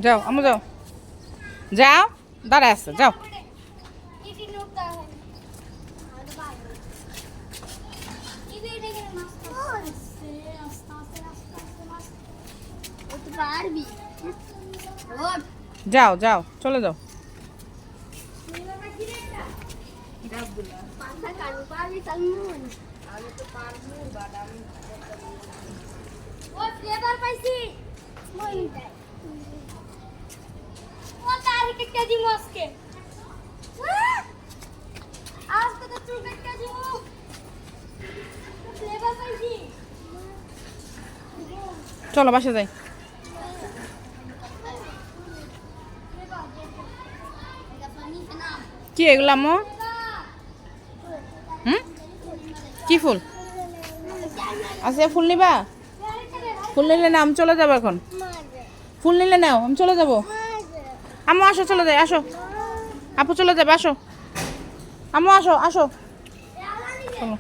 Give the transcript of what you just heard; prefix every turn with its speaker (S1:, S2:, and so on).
S1: যাও আমু যাও, যাও দাঁড়ায় আছে, যাও। যাও যাও চলে যাও। চলো বাসা যাই। কি এগুলো আম্মু? কি ফুল আছে? ফুল নিবা? ফুল নিলে না আমি চলে যাবো এখন। ফুল নিলে নাও, আমি চলে যাবো। আম্মু আসো, চলে যাই, আসো। আপু চলে যাবে, আসো। আম্মু আসো, আসো, চলো।